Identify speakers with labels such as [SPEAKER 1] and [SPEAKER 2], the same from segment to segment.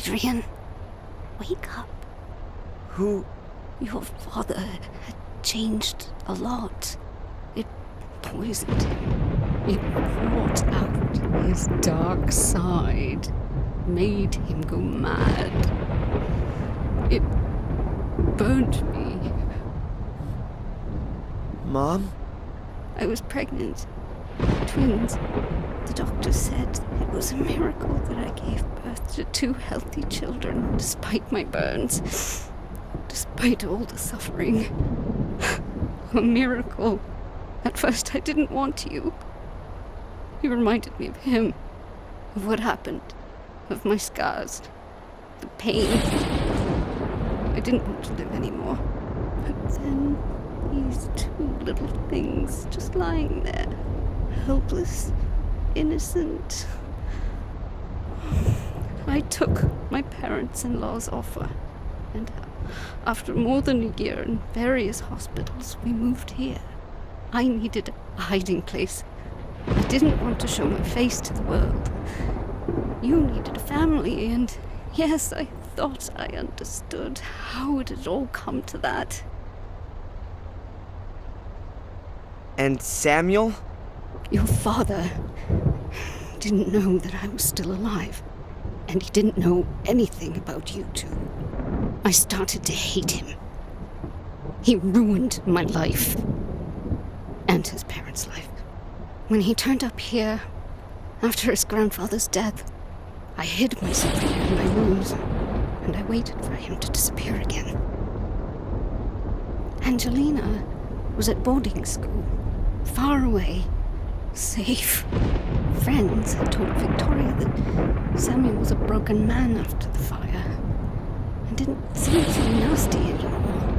[SPEAKER 1] Adrian, wake up.
[SPEAKER 2] Who?
[SPEAKER 1] Your father had changed a lot. It poisoned him. It brought out his dark side. Made him go mad. It burned me.
[SPEAKER 2] Mom?
[SPEAKER 1] I was pregnant. Twins. The doctor said it was a miracle that I gave birth to 2 healthy children, despite my burns. Despite all the suffering. A miracle. At first I didn't want you. You reminded me of him. Of what happened. Of my scars. The pain. I didn't want to live anymore. But then, these 2 little things just lying there. Helpless. Innocent. I took my parents-in-law's offer. And after more than a year in various hospitals, we moved here. I needed a hiding place. I didn't want to show my face to the world. You needed a family, and yes, I thought I understood. How it had all come to that.
[SPEAKER 2] And Samuel?
[SPEAKER 1] Your father didn't know that I was still alive, and he didn't know anything about you two. I started to hate him. He ruined my life, and his parents' life. When he turned up here, after his grandfather's death, I hid myself here in my rooms, and I waited for him to disappear again. Angelina was at boarding school, far away, safe. Friends had told Victoria that Samuel was a broken man after the fire, and didn't seem so nasty anymore.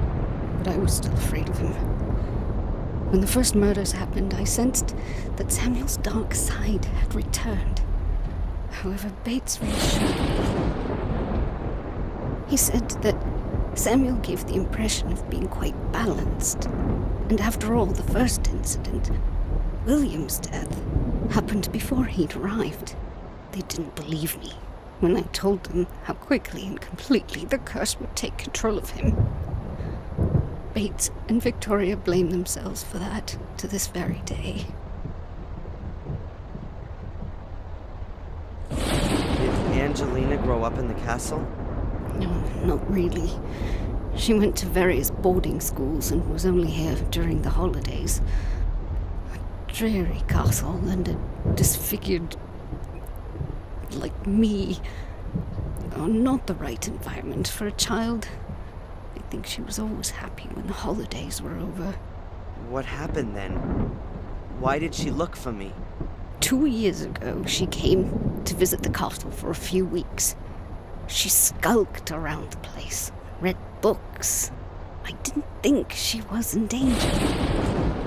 [SPEAKER 1] But I was still afraid of him. When the first murders happened, I sensed that Samuel's dark side had returned. However, Bates reassured me. He said that Samuel gave the impression of being quite balanced. And after all, the first incident, William's death, happened before he'd arrived. They didn't believe me when I told them how quickly and completely the curse would take control of him. Bates and Victoria blame themselves for that to this very day.
[SPEAKER 2] Did Angelina grow up in the castle?
[SPEAKER 1] No, not really. She went to various boarding schools and was only here during the holidays. A dreary castle and a disfigured... like me. Oh, not the right environment for a child. I think she was always happy when the holidays were over.
[SPEAKER 2] What happened then? Why did she look for me?
[SPEAKER 1] 2 years ago, she came to visit the castle for a few weeks. She skulked around the place, read books. I didn't think she was in danger.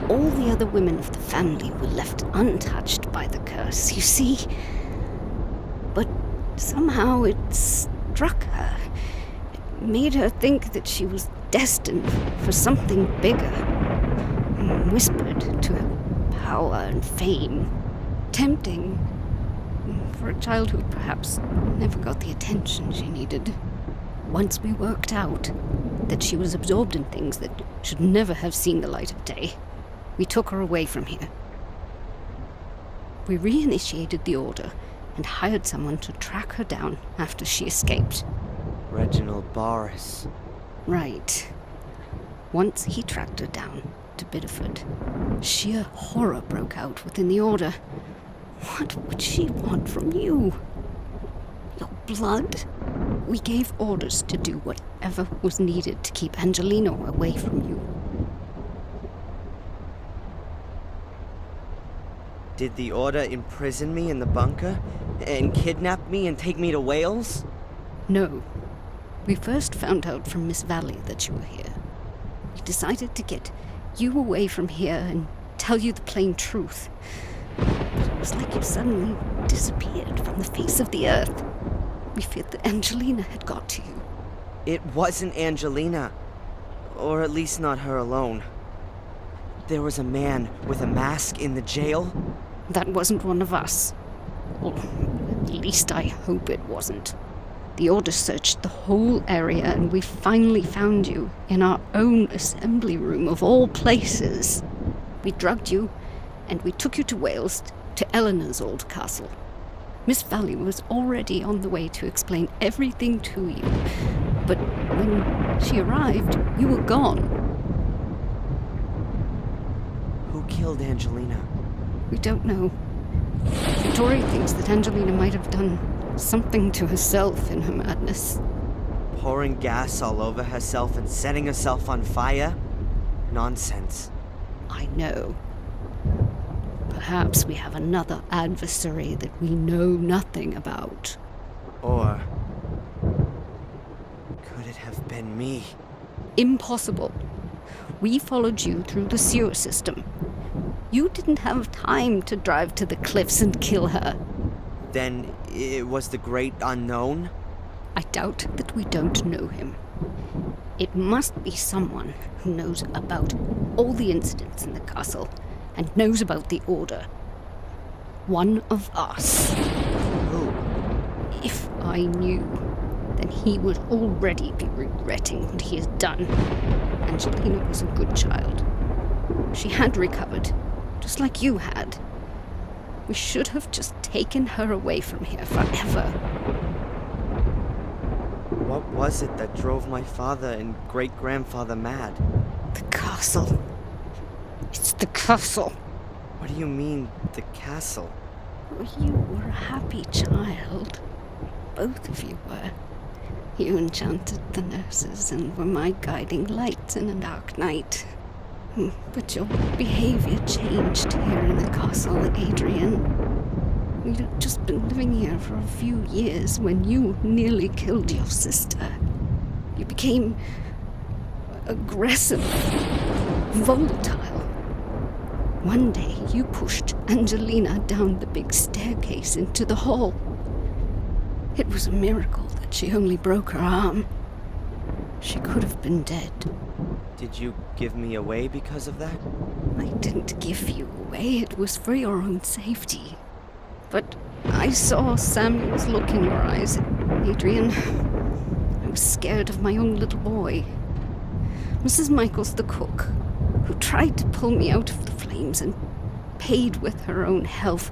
[SPEAKER 1] All the other women of the family were left untouched by the curse, you see. But somehow it struck her. It made her think that she was destined for something bigger, and whispered to her power and fame. Tempting for a child who perhaps never got the attention she needed. Once we worked out that she was absorbed in things that should never have seen the light of day, we took her away from here. We reinitiated the order and hired someone to track her down after she escaped.
[SPEAKER 2] Reginald Boris.
[SPEAKER 1] Right. Once he tracked her down to Biddeford, sheer horror broke out within the order. What would she want from you? Your blood? We gave orders to do whatever was needed to keep Angelina away from you.
[SPEAKER 2] Did the order imprison me in the bunker? And kidnap me and take me to Wales?
[SPEAKER 1] No. We first found out from Miss Valley that you were here. We decided to get you away from here and tell you the plain truth. But it was like you suddenly disappeared from the face of the earth. We feared that Angelina had got to you.
[SPEAKER 2] It wasn't Angelina. Or at least not her alone. There was a man with a mask in the jail.
[SPEAKER 1] That wasn't one of us. Or at least I hope it wasn't. The Order searched the whole area, and we finally found you in our own assembly room of all places. We drugged you, and we took you to Wales, to Eleanor's old castle. Miss Valley was already on the way to explain everything to you, but when she arrived, you were gone.
[SPEAKER 2] Who killed Angelina?
[SPEAKER 1] We don't know. Victoria thinks that Angelina might have done something to herself in her madness.
[SPEAKER 2] Pouring gas all over herself and setting herself on fire? Nonsense.
[SPEAKER 1] I know. Perhaps we have another adversary that we know nothing about.
[SPEAKER 2] Or could it have been me?
[SPEAKER 1] Impossible. We followed you through the sewer system. You didn't have time to drive to the cliffs and kill her.
[SPEAKER 2] Then it was the great unknown?
[SPEAKER 1] I doubt that we don't know him. It must be someone who knows about all the incidents in the castle and knows about the Order. One of us.
[SPEAKER 2] Who?
[SPEAKER 1] If I knew, then he would already be regretting what he has done. Angelina was a good child. She had recovered, just like you had. We should have just taken her away from here forever.
[SPEAKER 2] What was it that drove my father and great-grandfather mad?
[SPEAKER 1] The castle. It's the castle.
[SPEAKER 2] What do you mean, the castle?
[SPEAKER 1] You were a happy child. Both of you were. You enchanted the nurses and were my guiding light in a dark night. But your behavior changed here in the castle, Adrian. You'd just been living here for a few years when you nearly killed your sister. You became aggressive, volatile. One day you pushed Angelina down the big staircase into the hall. It was a miracle that she only broke her arm. She could have been dead.
[SPEAKER 2] Did you give me away because of that?
[SPEAKER 1] I didn't give you away. It was for your own safety. But I saw Samuel's look in your eyes, Adrian. I was scared of my own little boy. Mrs. Michaels, the cook, who tried to pull me out of the flames and paid with her own health,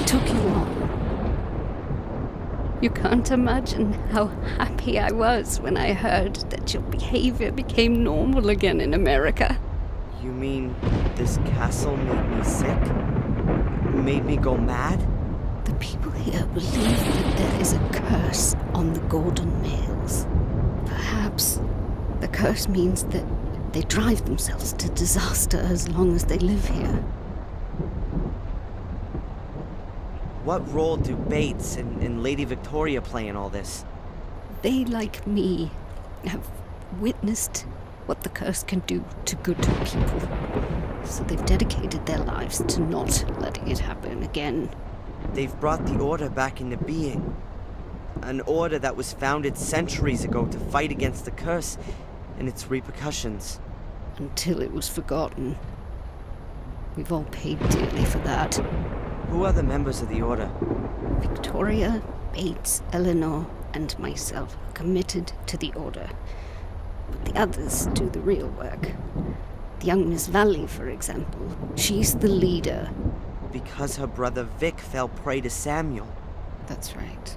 [SPEAKER 1] took you on. You can't imagine how happy I was when I heard that your behavior became normal again in America.
[SPEAKER 2] You mean this castle made me sick? Made me go mad?
[SPEAKER 1] The people here believe that there is a curse on the Gordon males. Perhaps the curse means that they drive themselves to disaster as long as they live here.
[SPEAKER 2] What role do Bates and Lady Victoria play in all this?
[SPEAKER 1] They, like me, have witnessed what the curse can do to good people. So they've dedicated their lives to not letting it happen again.
[SPEAKER 2] They've brought the Order back into being. An Order that was founded centuries ago to fight against the curse and its repercussions.
[SPEAKER 1] Until it was forgotten. We've all paid dearly for that.
[SPEAKER 2] Who are the members of the Order?
[SPEAKER 1] Victoria, Bates, Eleanor, and myself are committed to the Order. But the others do the real work. The young Miss Valley, for example, she's the leader.
[SPEAKER 2] Because her brother Vic fell prey to Samuel.
[SPEAKER 1] That's right.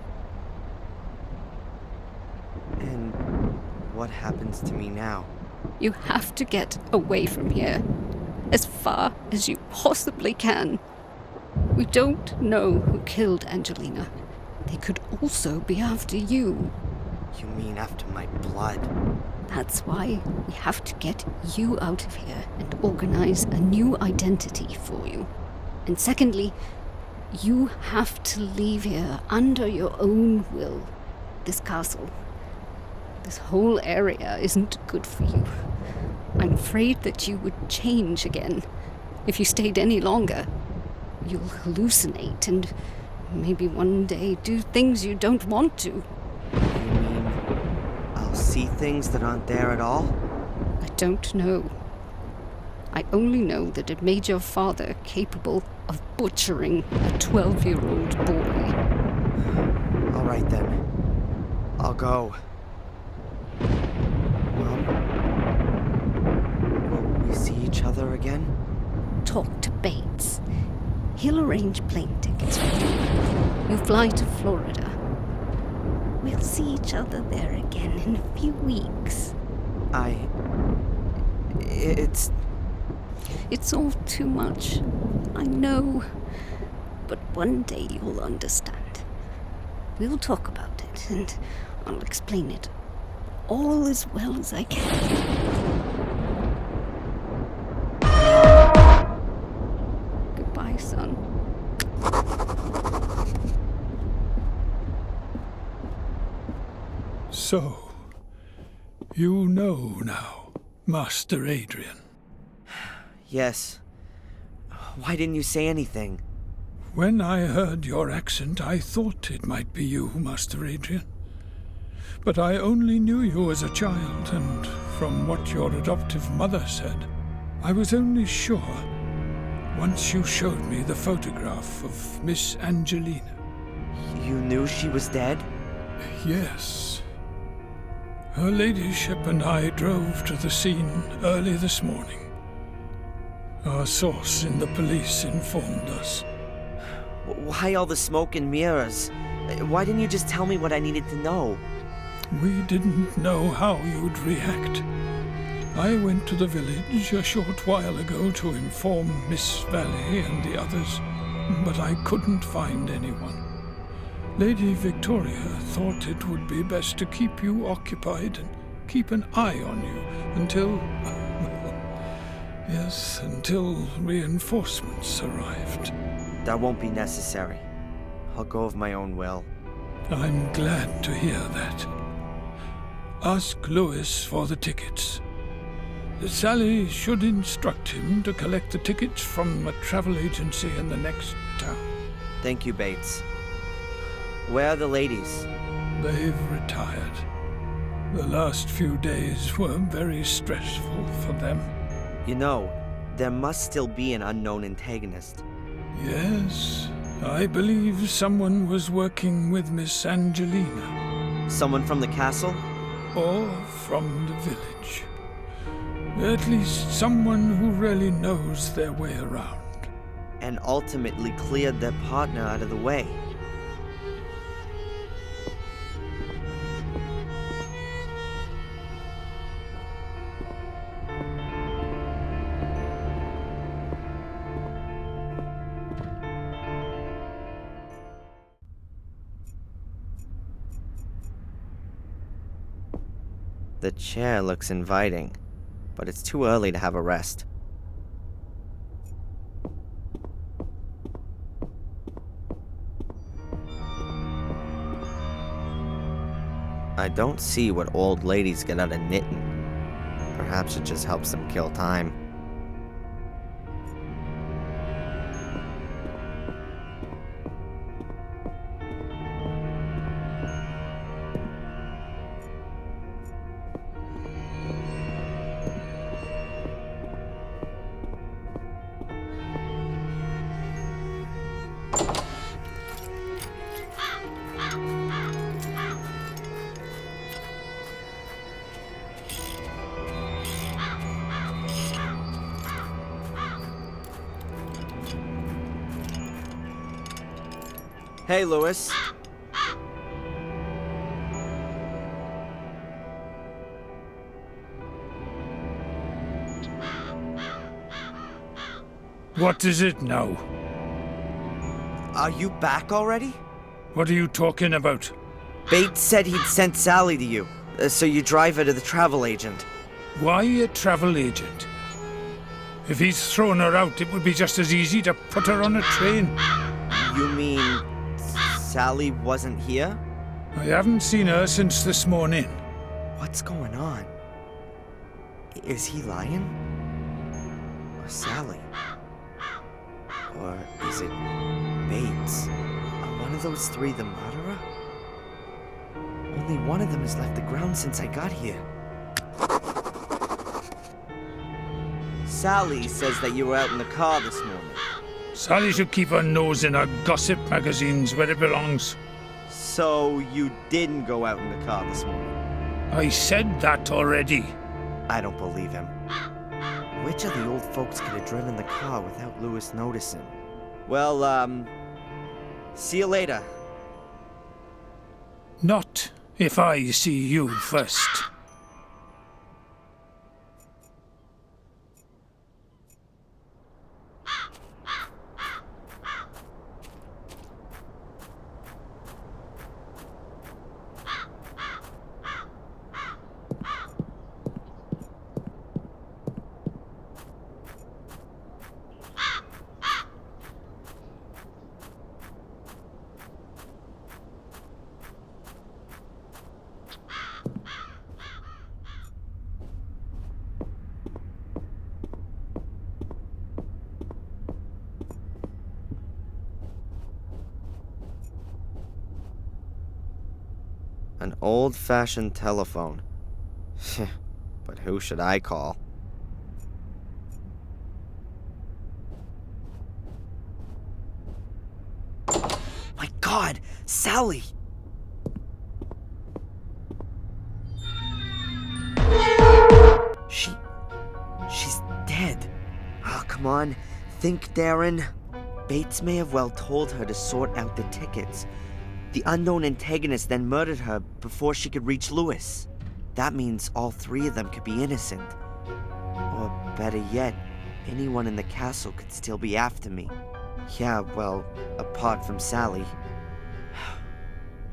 [SPEAKER 2] And what happens to me now?
[SPEAKER 1] You have to get away from here. As far as you possibly can. We don't know who killed Angelina. They could also be after you.
[SPEAKER 2] You mean after my blood?
[SPEAKER 1] That's why we have to get you out of here and organize a new identity for you. And secondly, you have to leave here under your own will. This castle, this whole area isn't good for you. I'm afraid that you would change again if you stayed any longer. You'll hallucinate and maybe one day do things you don't want to.
[SPEAKER 2] You mean I'll see things that aren't there at all?
[SPEAKER 1] I don't know. I only know that it made your father capable of butchering a 12-year-old boy.
[SPEAKER 2] All right then. I'll go. Mom? Will we see each other again?
[SPEAKER 1] Talk to Bates. He'll arrange plane tickets for you. You fly to Florida. We'll see each other there again in a few weeks. It's all too much. I know. But one day you'll understand. We'll talk about it, and I'll explain it all as well as I can. Goodbye, son.
[SPEAKER 3] So, you know now, Master Adrian.
[SPEAKER 2] Yes. Why didn't you say anything?
[SPEAKER 3] When I heard your accent, I thought it might be you, Master Adrian. But I only knew you as a child, and from what your adoptive mother said, I was only sure once you showed me the photograph of Miss Angelina.
[SPEAKER 2] You knew she was dead?
[SPEAKER 3] Yes. Her ladyship and I drove to the scene early this morning. Our source in the police informed us.
[SPEAKER 2] Why all the smoke and mirrors? Why didn't you just tell me what I needed to know?
[SPEAKER 3] We didn't know how you'd react. I went to the village a short while ago to inform Miss Valley and the others, but I couldn't find anyone. Lady Victoria thought it would be best to keep you occupied and keep an eye on you until... yes, until reinforcements arrived.
[SPEAKER 2] That won't be necessary. I'll go of my own will.
[SPEAKER 3] I'm glad to hear that. Ask Lewis for the tickets. Sally should instruct him to collect the tickets from a travel agency in the next town.
[SPEAKER 2] Thank you, Bates. Where are the ladies?
[SPEAKER 3] They've retired. The last few days were very stressful for them.
[SPEAKER 2] You know, there must still be an unknown antagonist.
[SPEAKER 3] Yes, I believe someone was working with Miss Angelina.
[SPEAKER 2] Someone from the castle?
[SPEAKER 3] Or from the village. At least someone who really knows their way around.
[SPEAKER 2] And ultimately cleared their partner out of the way. The chair looks inviting, but it's too early to have a rest. I don't see what old ladies get out of knitting. Perhaps it just helps them kill time. Hey, Lewis.
[SPEAKER 3] What is it now?
[SPEAKER 2] Are you back already?
[SPEAKER 3] What are you talking about?
[SPEAKER 2] Bates said he'd sent Sally to you, so you drive her to the travel agent.
[SPEAKER 3] Why a travel agent? If he's thrown her out, it would be just as easy to put her on a train.
[SPEAKER 2] You mean Sally wasn't here?
[SPEAKER 3] I haven't seen her since this morning.
[SPEAKER 2] What's going on? Is he lying? Or Sally? Or is it Bates? Are one of those three the murderer? Only one of them has left the ground since I got here. Sally says that you were out in the car this morning.
[SPEAKER 3] Sally should keep her nose in her gossip magazines where it belongs.
[SPEAKER 2] So you didn't go out in the car this morning?
[SPEAKER 3] I said that already.
[SPEAKER 2] I don't believe him. Which of the old folks could have driven the car without Lewis noticing? Well, see you later.
[SPEAKER 3] Not if I see you first.
[SPEAKER 2] An old-fashioned telephone. But who should I call? My God! Sally! She's dead. Oh, come on. Think, Darren. Bates may have well told her to sort out the tickets. The unknown antagonist then murdered her before she could reach Lewis. That means all three of them could be innocent. Or better yet, anyone in the castle could still be after me. Yeah, well, apart from Sally.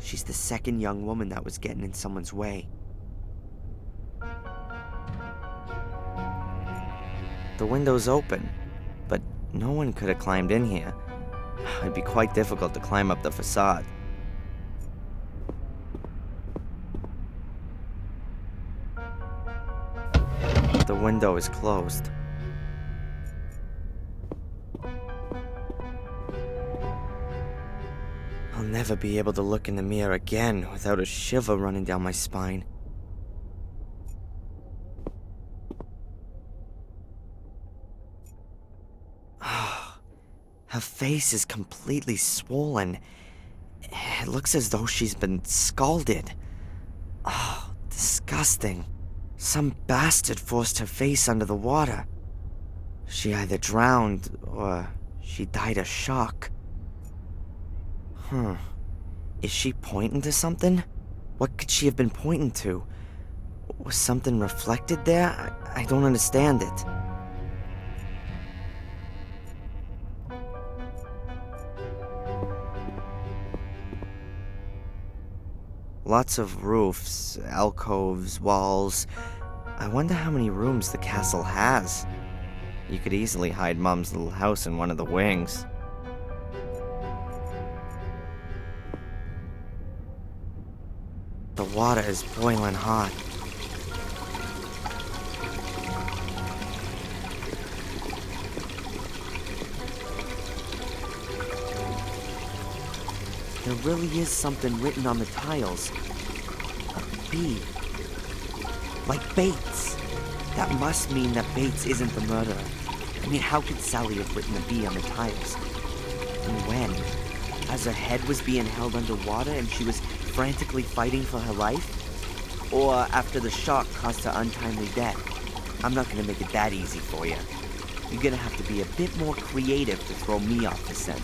[SPEAKER 2] She's the second young woman that was getting in someone's way. The window's open, but no one could have climbed in here. It'd be quite difficult to climb up the facade. The window is closed. I'll never be able to look in the mirror again without a shiver running down my spine. Her face is completely swollen. It looks as though she's been scalded. Oh, disgusting. Some bastard forced her face under the water. She either drowned or she died of shock. Is she pointing to something? What could she have been pointing to? Was something reflected there? I don't understand it. Lots of roofs, alcoves, walls. I wonder how many rooms the castle has. You could easily hide Mom's little house in one of the wings. The water is boiling hot. There really is something written on the tiles. A B. Like Bates. That must mean that Bates isn't the murderer. I mean, how could Sally have written a B on the tiles? And when? As her head was being held underwater and she was frantically fighting for her life? Or after the shock caused her untimely death? I'm not gonna make it that easy for you. You're gonna have to be a bit more creative to throw me off the scent.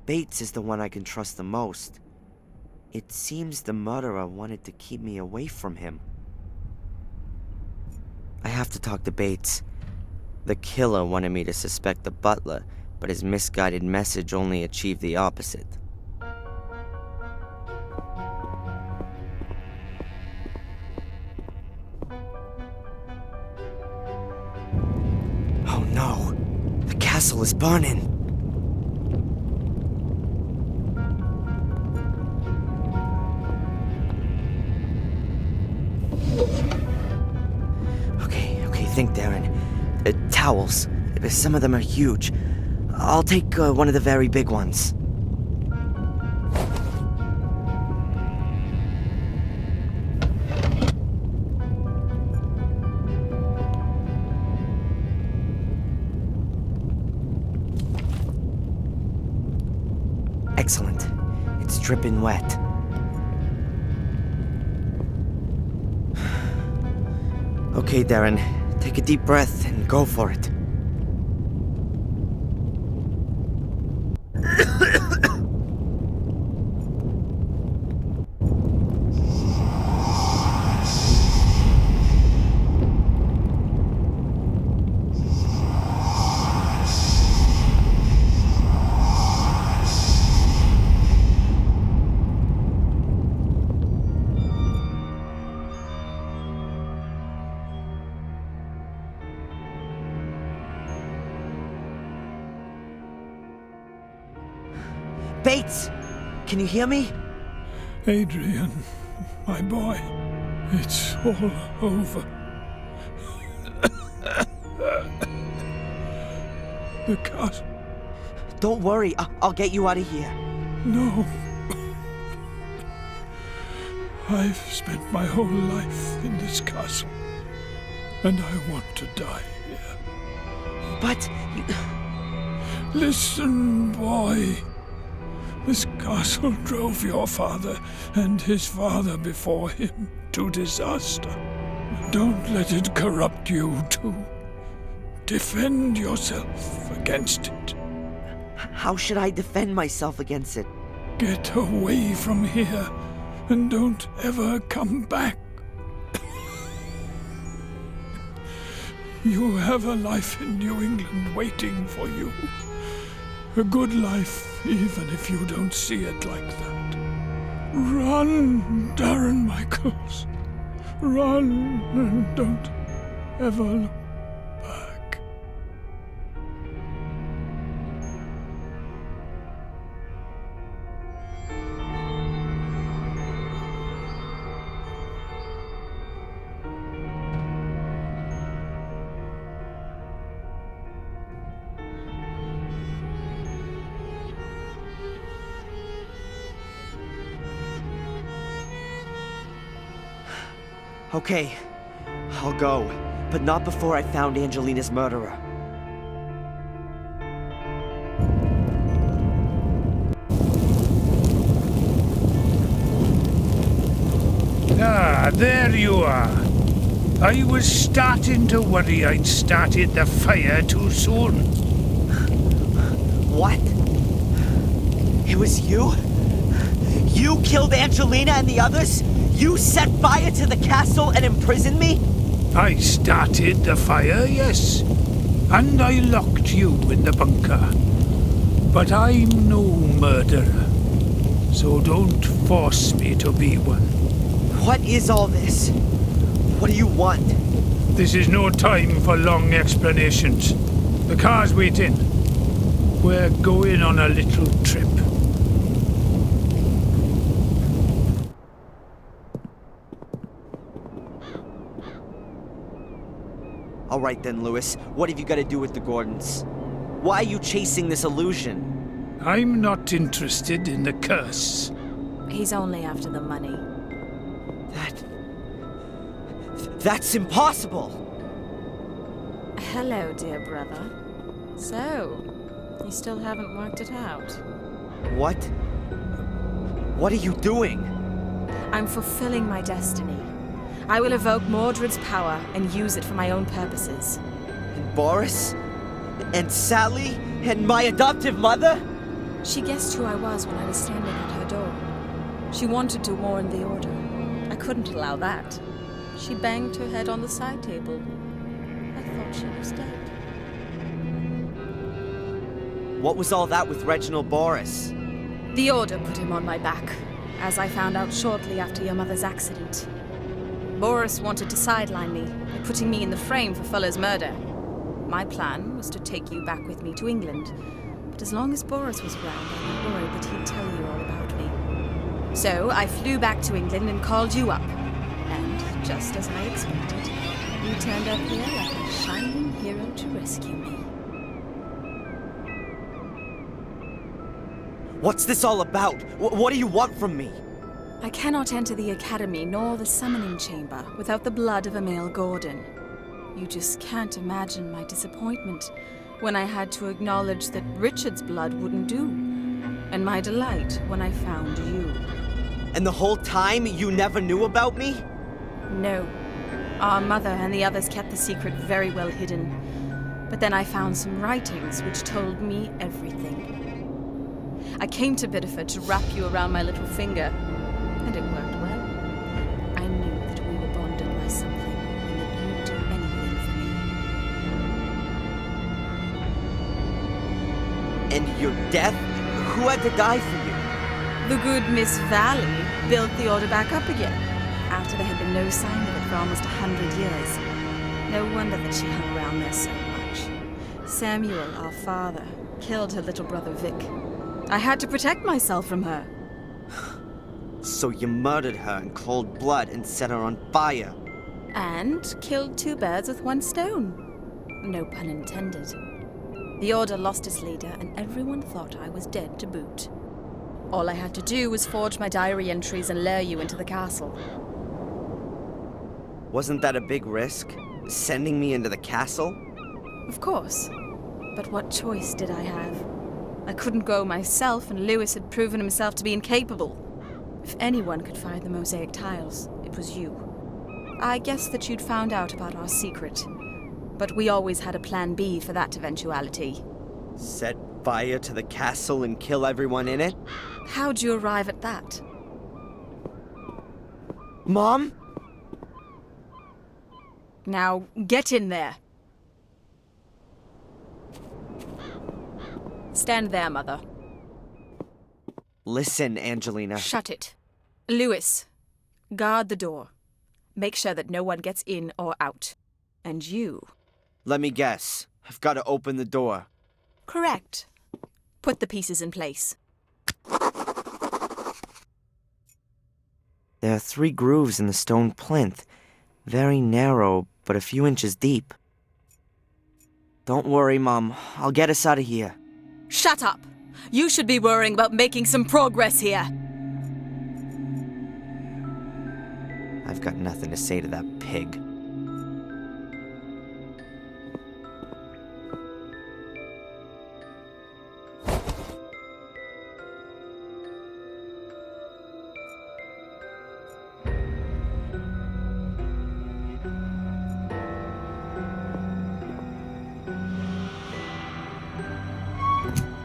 [SPEAKER 2] Bates is the one I can trust the most. It seems the murderer wanted to keep me away from him. I have to talk to Bates. The killer wanted me to suspect the butler, but his misguided message only achieved the opposite. Oh no! The castle is burning! Think, Darren. Towels. Some of them are huge. I'll take one of the very big ones. Excellent. It's dripping wet. Okay, Darren. Take a deep breath and go for it. Bates! Can you hear me?
[SPEAKER 3] Adrian, my boy, it's all over. The castle.
[SPEAKER 2] Don't worry, I'll get you out of here.
[SPEAKER 3] No. I've spent my whole life in this castle, and I want to die here.
[SPEAKER 2] But you...
[SPEAKER 3] Listen, boy. This castle drove your father and his father before him to disaster. Don't let it corrupt you too. Defend yourself against it.
[SPEAKER 2] How should I defend myself against it?
[SPEAKER 3] Get away from here and don't ever come back. You have a life in New England waiting for you. A good life, even if you don't see it like that. Run, Darren Michaels. Run and don't ever look back.
[SPEAKER 2] Okay, I'll go, but not before I found Angelina's murderer.
[SPEAKER 4] Ah, there you are. I was starting to worry I'd started the fire too soon.
[SPEAKER 2] What? It was you? You killed Angelina and the others? You set fire to the castle and imprisoned me?
[SPEAKER 4] I started the fire, yes. And I locked you in the bunker. But I'm no murderer. So don't force me to be one.
[SPEAKER 2] What is all this? What do you want?
[SPEAKER 4] This is no time for long explanations. The car's waiting. We're going on a little trip.
[SPEAKER 2] All right then, Lewis. What have you got to do with the Gordons? Why are you chasing this illusion?
[SPEAKER 4] I'm not interested in the curse.
[SPEAKER 5] He's only after the money.
[SPEAKER 2] That's impossible!
[SPEAKER 5] Hello, dear brother. So, you still haven't worked it out?
[SPEAKER 2] What? What are you doing?
[SPEAKER 5] I'm fulfilling my destiny. I will evoke Mordred's power and use it for my own purposes.
[SPEAKER 2] And Boris? And Sally? And my adoptive mother?
[SPEAKER 5] She guessed who I was when I was standing at her door. She wanted to warn the Order. I couldn't allow that. She banged her head on the side table. I thought she was dead.
[SPEAKER 2] What was all that with Reginald Boris?
[SPEAKER 5] The Order put him on my back, as I found out shortly after your mother's accident. Boris wanted to sideline me by putting me in the frame for Fuller's murder. My plan was to take you back with me to England, but as long as Boris was around, I was worried that he'd tell you all about me. So I flew back to England and called you up. And, just as I expected, you turned up here like a shining hero to rescue me.
[SPEAKER 2] What's this all about? What do you want from me?
[SPEAKER 5] I cannot enter the Academy nor the Summoning Chamber without the blood of a male Gordon. You just can't imagine my disappointment when I had to acknowledge that Richard's blood wouldn't do, and my delight when I found you.
[SPEAKER 2] And the whole time you never knew about me?
[SPEAKER 5] No. Our mother and the others kept the secret very well hidden. But then I found some writings which told me everything. I came to Biddeford to wrap you around my little finger, and it worked well. I knew that we were bonded by something, and that you'd do anything for me.
[SPEAKER 2] And your death? Who had to die for you?
[SPEAKER 5] The good Miss Valley built the order back up again, after there had been no sign of it for almost 100 years. No wonder that she hung around there so much. Samuel, our father, killed her little brother Vic. I had to protect myself from her.
[SPEAKER 2] So you murdered her in cold blood and set her on fire.
[SPEAKER 5] And killed two birds with one stone. No pun intended. The Order lost its leader, and everyone thought I was dead to boot. All I had to do was forge my diary entries and lure you into the castle.
[SPEAKER 2] Wasn't that a big risk? Sending me into the castle?
[SPEAKER 5] Of course. But what choice did I have? I couldn't go myself, and Lewis had proven himself to be incapable. If anyone could find the mosaic tiles, it was you. I guessed that you'd found out about our secret, but we always had a plan B for that eventuality.
[SPEAKER 2] Set fire to the castle and kill everyone in it?
[SPEAKER 5] How'd you arrive at that?
[SPEAKER 2] Mom?
[SPEAKER 5] Now, get in there. Stand there, Mother.
[SPEAKER 2] Listen, Angelina.
[SPEAKER 5] Shut it. Lewis, guard the door. Make sure that no one gets in or out. And you.
[SPEAKER 2] Let me guess. I've got to open the door.
[SPEAKER 5] Correct. Put the pieces in place.
[SPEAKER 2] There are 3 grooves in the stone plinth. Very narrow, but a few inches deep. Don't worry, Mom. I'll get us out of here.
[SPEAKER 5] Shut up! You should be worrying about making some progress here.
[SPEAKER 2] I've got nothing to say to that pig.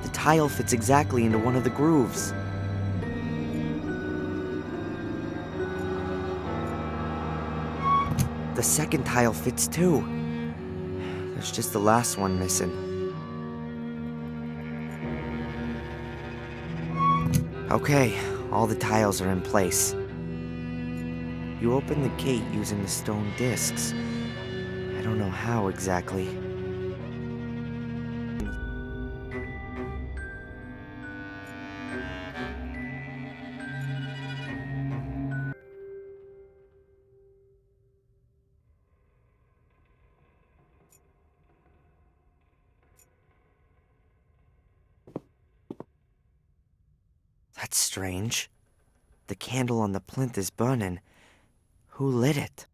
[SPEAKER 2] The tile fits exactly into one of the grooves. The second tile fits too. There's just the last one missing. Okay, all the tiles are in place. You open the gate using the stone discs. I don't know how exactly. That's strange. The candle on the plinth is burning. Who lit it?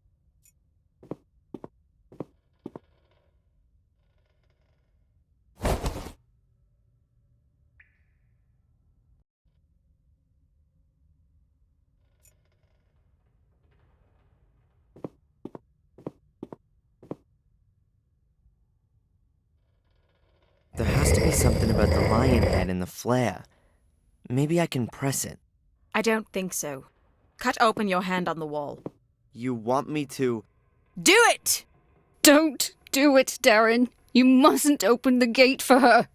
[SPEAKER 2] There has to be something about the lion head and the flare. Maybe I can press it.
[SPEAKER 5] I don't think so. Cut open your hand on the wall.
[SPEAKER 2] You want me to...
[SPEAKER 5] Do it!
[SPEAKER 1] Don't do it, Darren. You mustn't open the gate for her.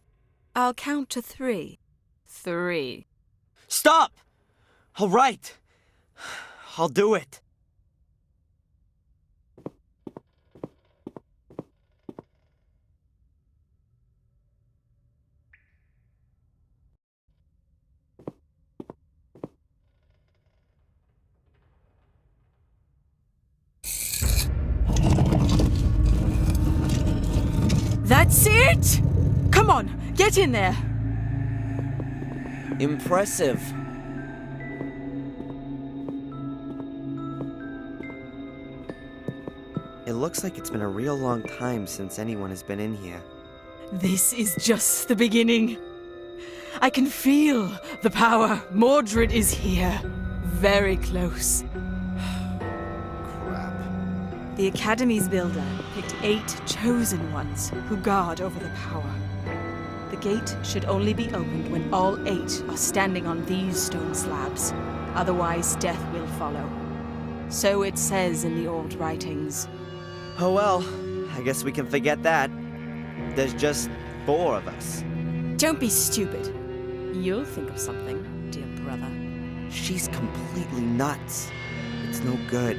[SPEAKER 5] I'll count to 3. 3.
[SPEAKER 2] Stop! All right. I'll do it.
[SPEAKER 5] That's it! Come on, get in there.
[SPEAKER 2] Impressive. It looks like it's been a real long time since anyone has been in here.
[SPEAKER 5] This is just the beginning.
[SPEAKER 6] I can feel the power. Mordred is here. Very close.
[SPEAKER 2] Crap.
[SPEAKER 6] The Academy's builder picked 8 chosen ones who guard over the power. The gate should only be opened when all 8 are standing on these stone slabs. Otherwise, death will follow. So it says in the old writings.
[SPEAKER 2] Oh well, I guess we can forget that. There's just 4 of us.
[SPEAKER 6] Don't be stupid. You'll think of something, dear brother.
[SPEAKER 2] She's completely nuts. It's no good.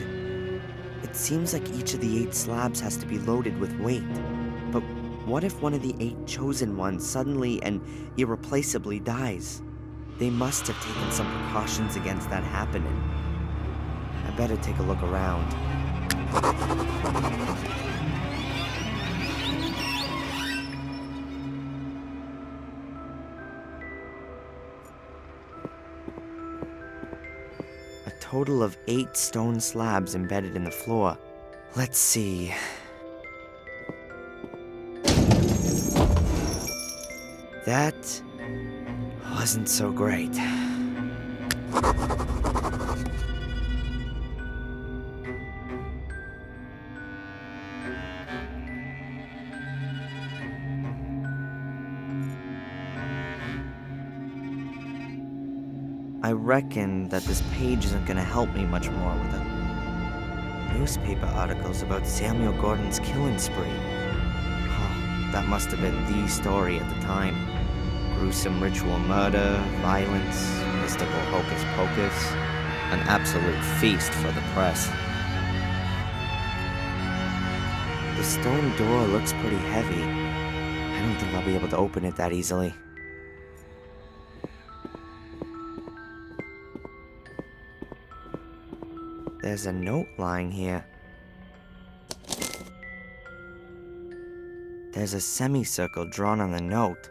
[SPEAKER 2] It seems like each of the 8 slabs has to be loaded with weight. But what if one of the 8 chosen ones suddenly and irreplaceably dies? They must have taken some precautions against that happening. I better take a look around. A total of 8 stone slabs embedded in the floor. Let's see. That wasn't so great. I reckon that this page isn't gonna help me much more with it. Newspaper articles about Samuel Gordon's killing spree. Oh, that must have been the story at the time. Gruesome ritual murder, violence, mystical hocus pocus. An absolute feast for the press. The stone door looks pretty heavy. I don't think I'll be able to open it that easily. There's a note lying here. There's a semicircle drawn on the note.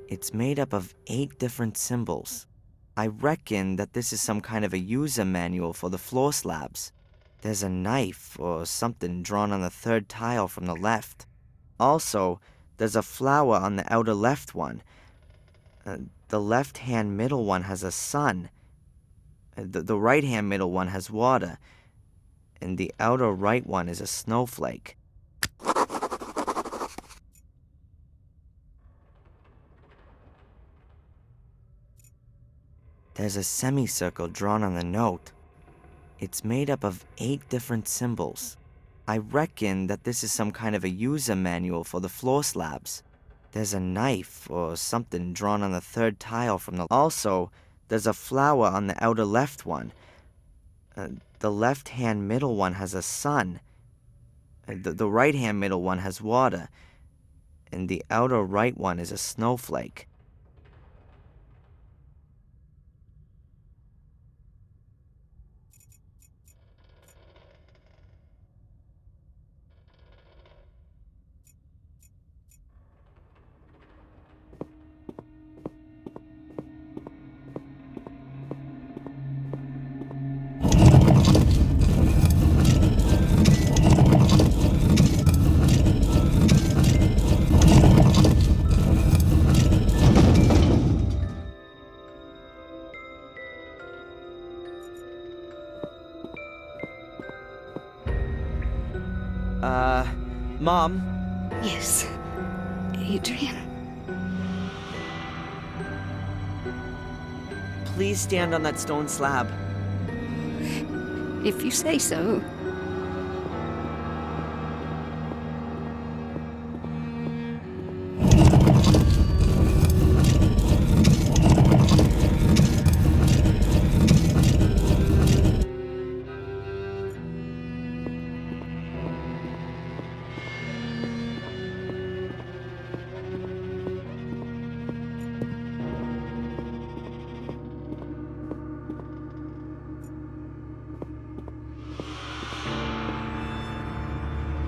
[SPEAKER 2] It's made up of 8 different symbols. I reckon that this is some kind of a user manual for the floor slabs. There's a knife or something drawn on the 3rd tile from the left. Also, there's a flower on the outer left one. The left-hand middle one has a sun. The right-hand middle one has water, and the outer right one is a snowflake. There's a semicircle drawn on the note. It's made up of 8 different symbols. I reckon that this is some kind of a user manual for the floor slabs. There's a knife or something drawn on the 3rd tile from the... Also, there's a flower on the outer left one. The left-hand middle one has a sun. The right-hand middle one has water. And the outer right one is a snowflake. Mom?
[SPEAKER 1] Yes, Adrian.
[SPEAKER 2] Please stand on that stone slab.
[SPEAKER 1] If you say so.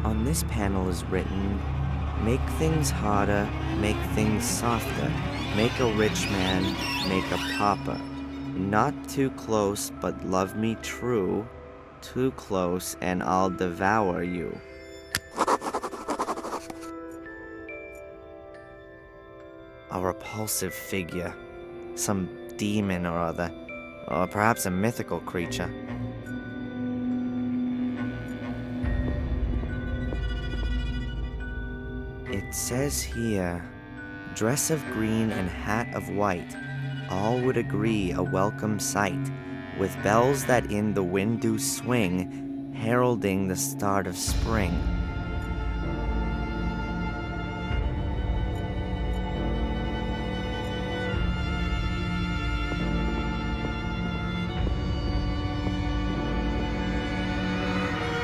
[SPEAKER 2] On this panel is written, make things harder, make things softer, make a rich man, make a pauper. Not too close, but love me true, too close and I'll devour you. A repulsive figure. Some demon or other. Or perhaps a mythical creature. It says here, dress of green and hat of white, all would agree a welcome sight, with bells that in the wind do swing, heralding the start of spring.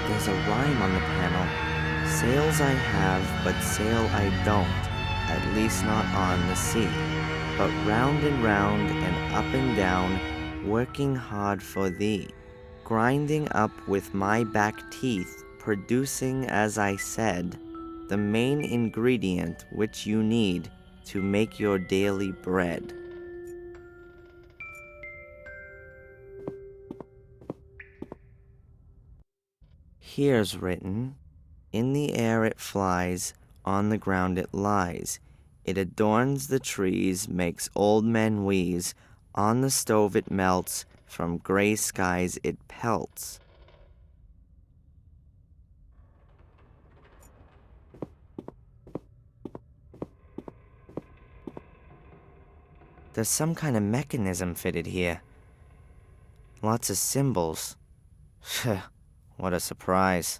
[SPEAKER 2] There's a rhyme on the panel. Sails I have, but sail I don't, at least not on the sea, but round and up and down, working hard for thee, grinding up with my back teeth, producing, as I said, the main ingredient which you need to make your daily bread. Here's written, in the air it flies, on the ground it lies. It adorns the trees, makes old men wheeze. On the stove it melts, from gray skies it pelts. There's some kind of mechanism fitted here. Lots of symbols. What a surprise.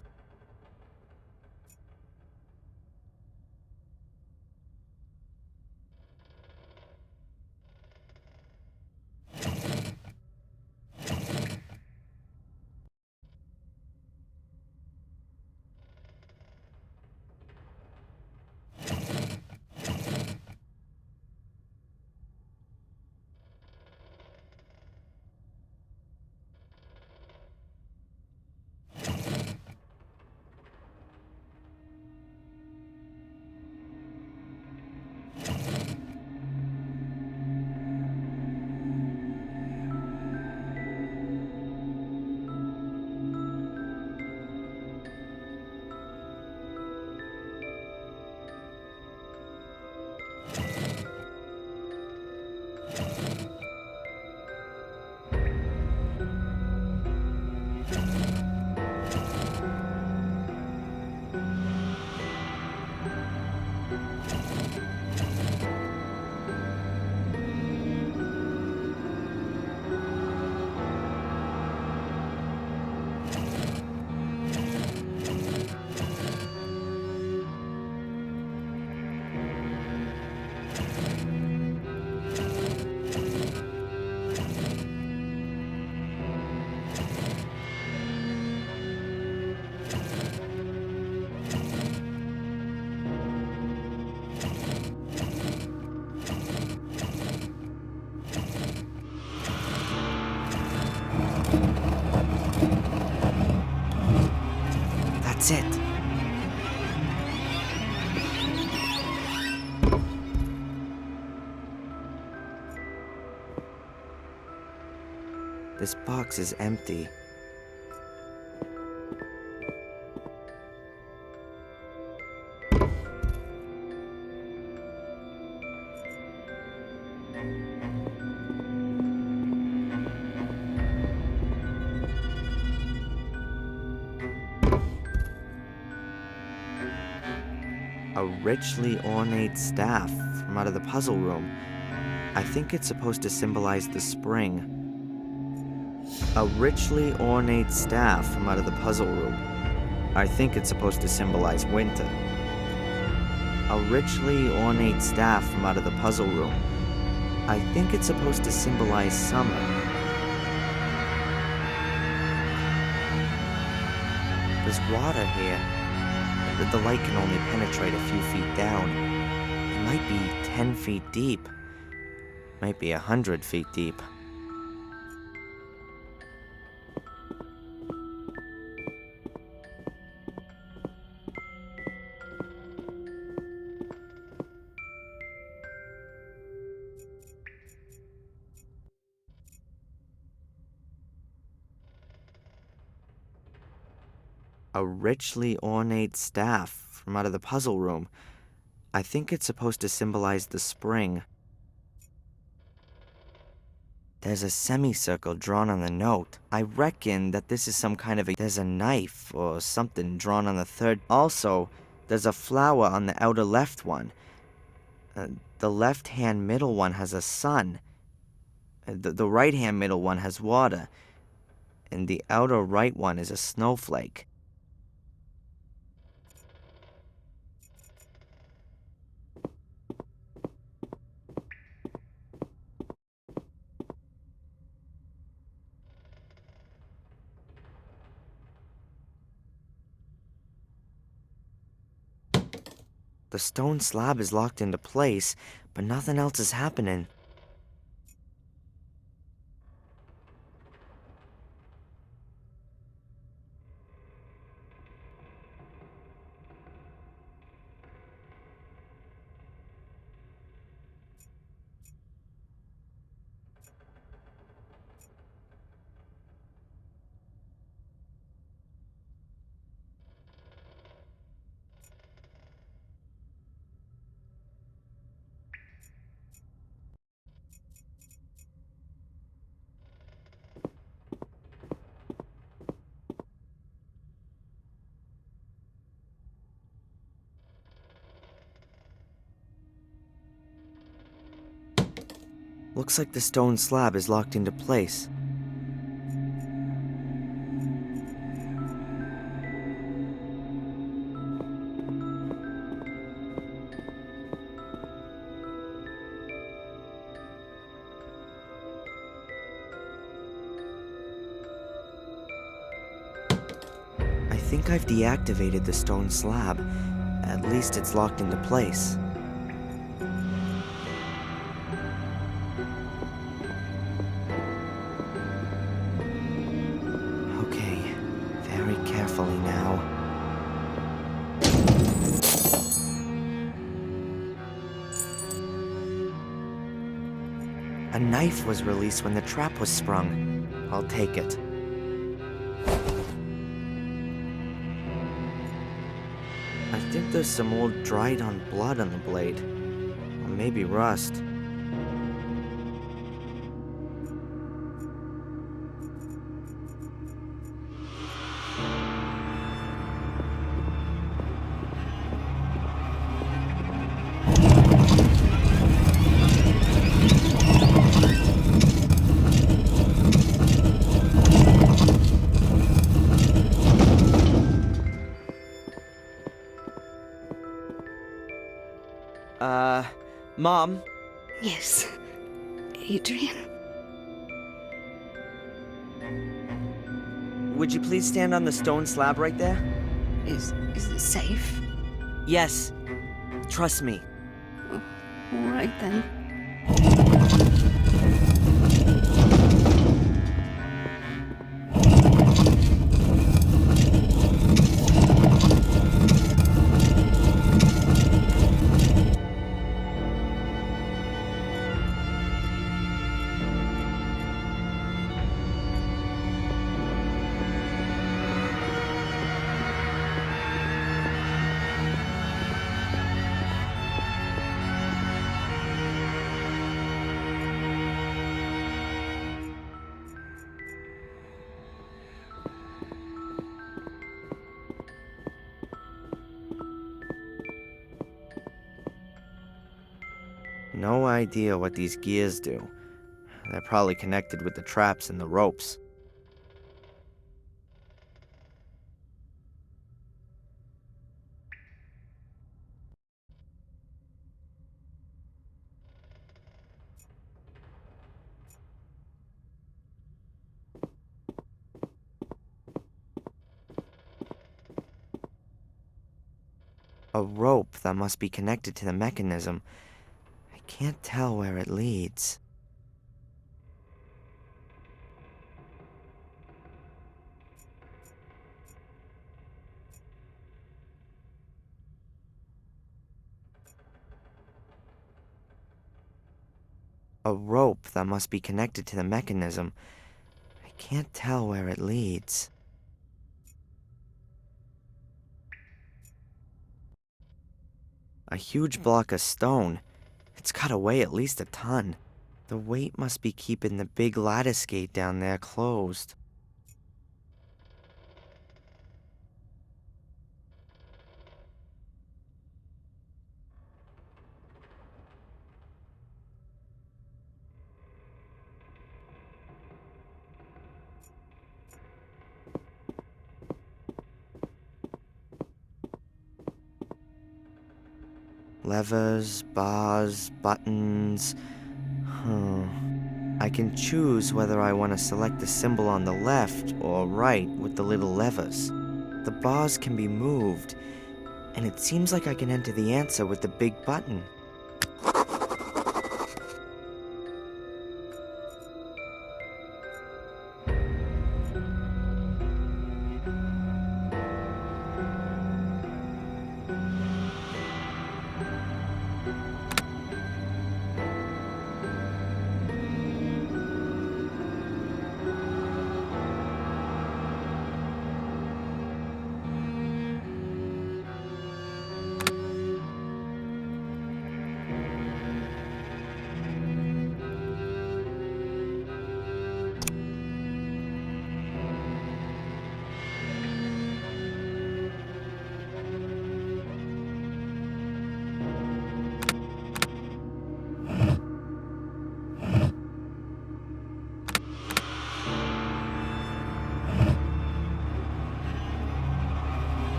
[SPEAKER 2] That's it. This box is empty. A richly ornate staff from out of the puzzle room. I think it's supposed to symbolize the spring. A richly ornate staff from out of the puzzle room. I think it's supposed to symbolize winter. A richly ornate staff from out of the puzzle room. I think it's supposed to symbolize summer. There's water here. The light can only penetrate a few feet down. It might be 10 feet deep. Might be 100 feet deep. A richly ornate staff from out of the puzzle room. I think it's supposed to symbolize the spring. There's a semicircle drawn on the note. I reckon that this is some kind of There's a knife or something drawn on the third. Also, there's a flower on the outer left one. The left-hand middle one has a sun. The right-hand middle one has water. And the outer right one is a snowflake. The stone slab is locked into place, but nothing else is happening. Looks like the stone slab is locked into place. I think I've deactivated the stone slab. At least it's locked into place. Okay, very carefully now. A knife was released when the trap was sprung. I'll take it. I think there's some old dried-on blood on the blade. Or maybe rust. Mom?
[SPEAKER 1] Yes, Adrian.
[SPEAKER 2] Would you please stand on the stone slab right there?
[SPEAKER 1] Is it safe?
[SPEAKER 2] Yes. Trust me.
[SPEAKER 1] Oh, all right then.
[SPEAKER 2] No idea what these gears do. They're probably connected with the traps and the ropes. A rope that must be connected to the mechanism. I can't tell where it leads. A rope that must be connected to the mechanism. I can't tell where it leads. A huge block of stone. It's gotta weigh at least a ton. The weight must be keeping the big lattice gate down there closed. Levers, bars, buttons. I can choose whether I want to select the symbol on the left or right with the little levers. The bars can be moved, and it seems like I can enter the answer with the big button.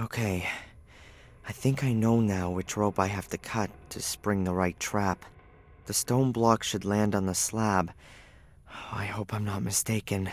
[SPEAKER 2] Okay, I think I know now which rope I have to cut to spring the right trap. The stone block should land on the slab. I hope I'm not mistaken.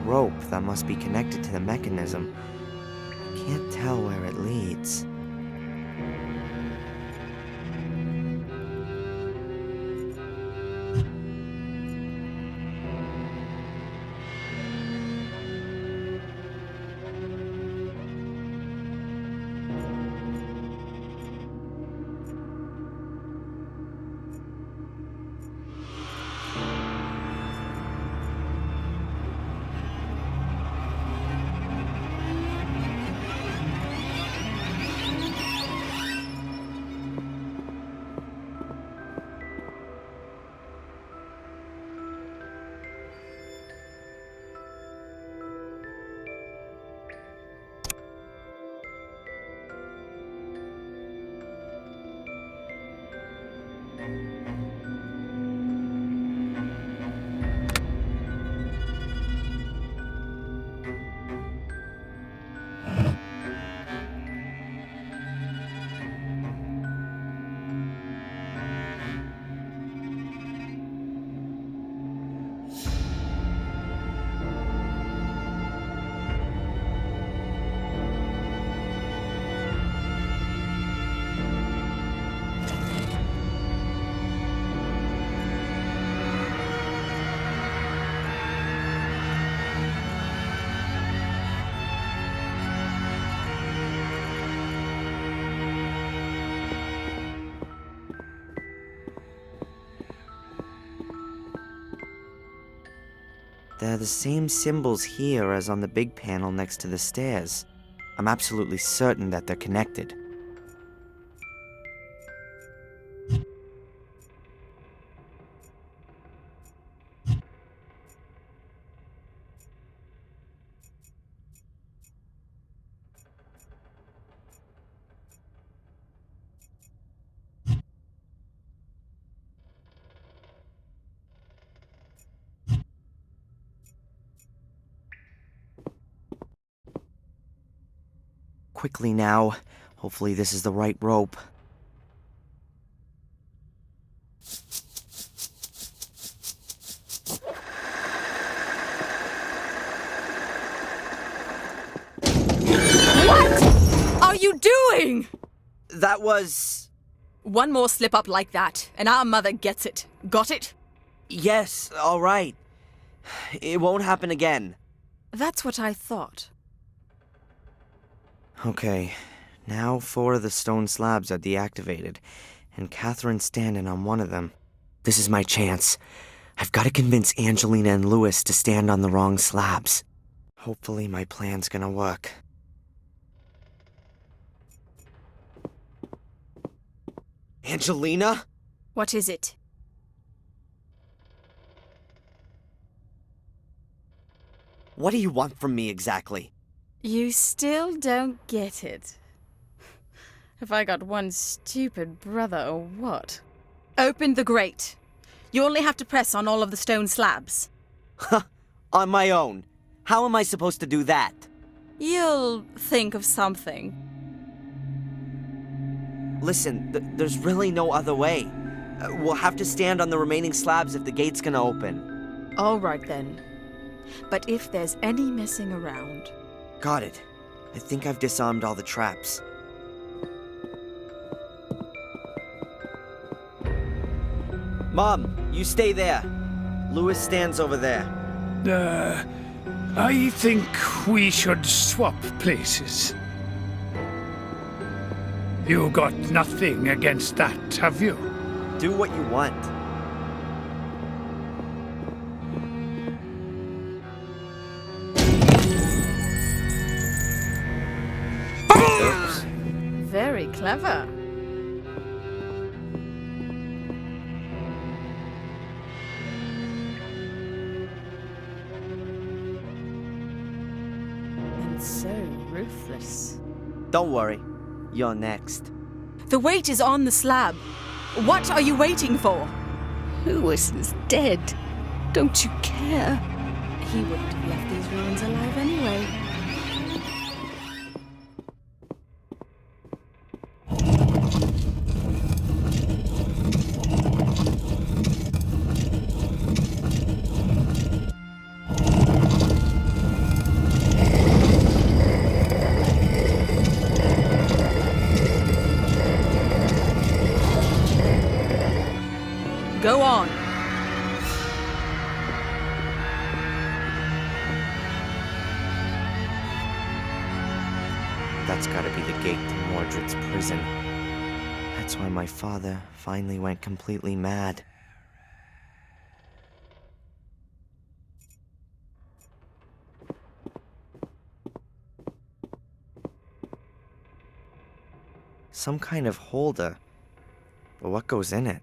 [SPEAKER 2] rope that must be connected to the mechanism. I can't tell where it leads. They're the same symbols here as on the big panel next to the stairs. I'm absolutely certain that they're connected. Quickly now. Hopefully this is the right rope.
[SPEAKER 5] What are you doing?
[SPEAKER 2] That was...
[SPEAKER 5] One more slip up like that, and our mother gets it. Got it?
[SPEAKER 2] Yes, all right. It won't happen again.
[SPEAKER 5] That's what I thought.
[SPEAKER 2] Okay, now 4 of the stone slabs are deactivated, and Catherine's standing on one of them. This is my chance. I've got to convince Angelina and Lewis to stand on the wrong slabs. Hopefully my plan's gonna work. Angelina?
[SPEAKER 5] What is it?
[SPEAKER 2] What do you want from me exactly?
[SPEAKER 5] You still don't get it. Have I got one stupid brother or what? Open the grate. You only have to press on all of the stone slabs.
[SPEAKER 2] Huh, on my own. How am I supposed to do that?
[SPEAKER 5] You'll think of something.
[SPEAKER 2] Listen, there's really no other way. We'll have to stand on the remaining slabs if the gate's gonna open.
[SPEAKER 5] All right then. But if there's any messing around...
[SPEAKER 2] Got it. I think I've disarmed all the traps. Mom, you stay there. Lewis stands over there.
[SPEAKER 4] I think we should swap places. You got nothing against that, have you?
[SPEAKER 2] Do what you want.
[SPEAKER 5] Very clever. And so ruthless.
[SPEAKER 2] Don't worry. You're next.
[SPEAKER 5] The weight is on the slab. What are you waiting for?
[SPEAKER 1] Lewis is dead. Don't you care?
[SPEAKER 5] He wouldn't have left these ruins alive anyway.
[SPEAKER 6] Go on.
[SPEAKER 2] That's gotta be the gate to Mordred's prison. That's why my father finally went completely mad. Some kind of holder. But what goes in it?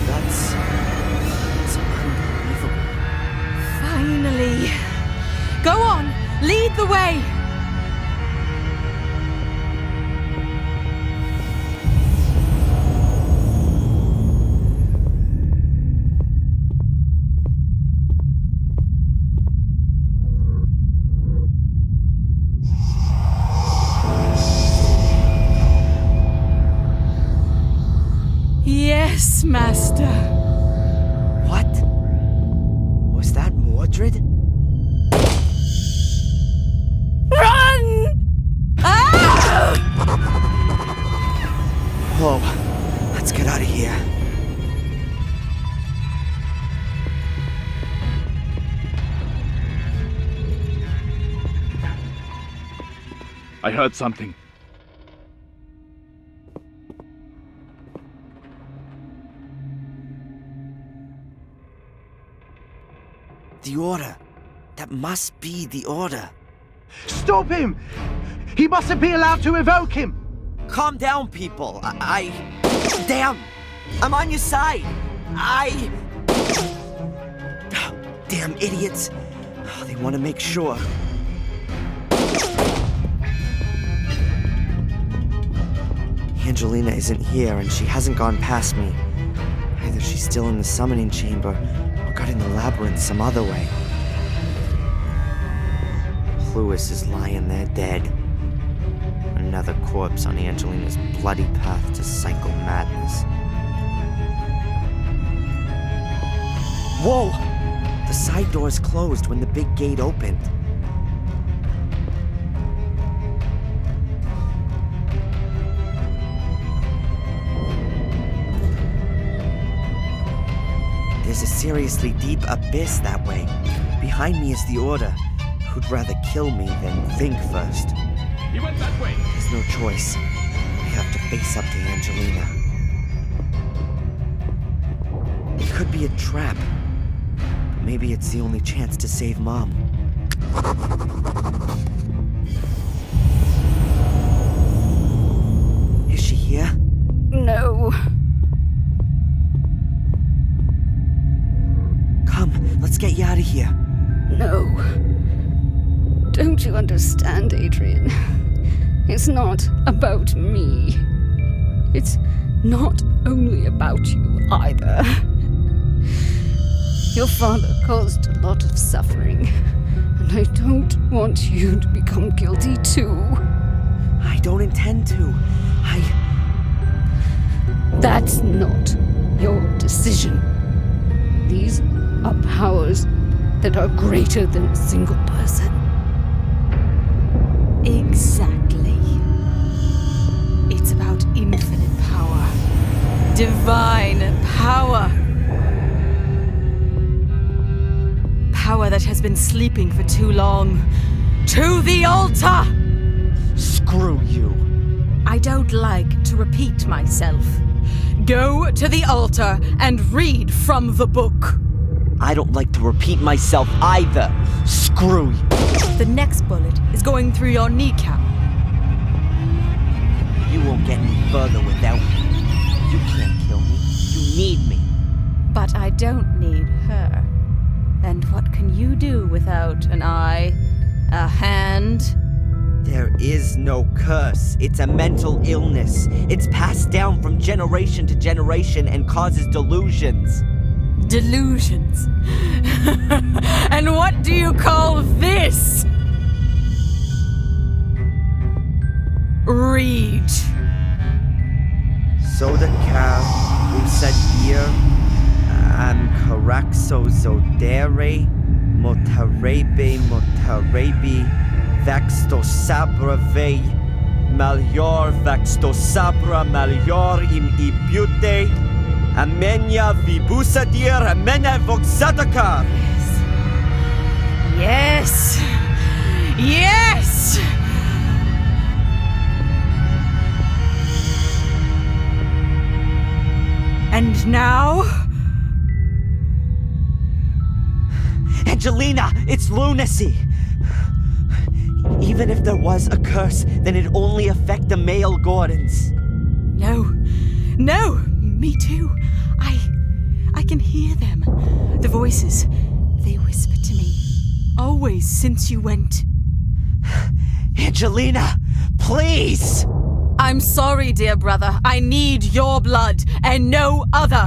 [SPEAKER 2] That's unbelievable.
[SPEAKER 6] Finally. Go on, lead the way. Yes, Master.
[SPEAKER 2] What? Was that Mordred?
[SPEAKER 6] Run! Ah!
[SPEAKER 2] Whoa, let's get out of here.
[SPEAKER 7] I heard something.
[SPEAKER 2] The Order. That must be the Order.
[SPEAKER 8] Stop him! He mustn't be allowed to evoke him!
[SPEAKER 2] Calm down, people. Damn! I'm on your side! Damn idiots! They want to make sure. Angelina isn't here, and she hasn't gone past me. Either she's still in the summoning chamber, or got in the labyrinth some other way. Lewis is lying there dead. Another corpse on Angelina's bloody path to psycho madness. Whoa! The side doors closed when the big gate opened. There's a seriously deep abyss that way. Behind me is the Order, who'd rather kill me than think first.
[SPEAKER 7] He went that way.
[SPEAKER 2] There's no choice. I have to face up to Angelina. It could be a trap. But maybe it's the only chance to save Mom. Is she here?
[SPEAKER 1] No.
[SPEAKER 2] Come, let's get you out of here.
[SPEAKER 1] No. Don't you understand, Adrian? It's not about me. It's not only about you either. Your father caused a lot of suffering, and I don't want you to become guilty too.
[SPEAKER 2] I don't intend to.
[SPEAKER 1] That's not your decision. These are powers that are greater than a single person.
[SPEAKER 6] Exactly. It's about infinite power. Divine power. Power that has been sleeping for too long. To the altar!
[SPEAKER 2] Screw you.
[SPEAKER 6] I don't like to repeat myself. Go to the altar and read from the book.
[SPEAKER 2] I don't like to repeat myself either. Screw you.
[SPEAKER 6] The next bullet is going through your kneecap.
[SPEAKER 2] You won't get any further without me. You can't kill me. You need me.
[SPEAKER 6] But I don't need her. And what can you do without an eye, a hand?
[SPEAKER 2] There is no curse. It's a mental illness. It's passed down from generation to generation and causes delusions.
[SPEAKER 6] Delusions. And what do you call this? Read.
[SPEAKER 2] Soda car, usadir, caraxo zodere, motarebe, vexto sabra vei, malior vexto sabra malior im ibute, amenia vibusadir, amena voxadakar.
[SPEAKER 6] Yes! Yes! And now?
[SPEAKER 2] Angelina, it's lunacy! Even if there was a curse, then it'd only affect the male Gordons.
[SPEAKER 6] No. No! Me too. I can hear them. The voices. They whisper to me. Always since you went.
[SPEAKER 2] Angelina, please!
[SPEAKER 5] I'm sorry, dear brother. I need your blood and no other.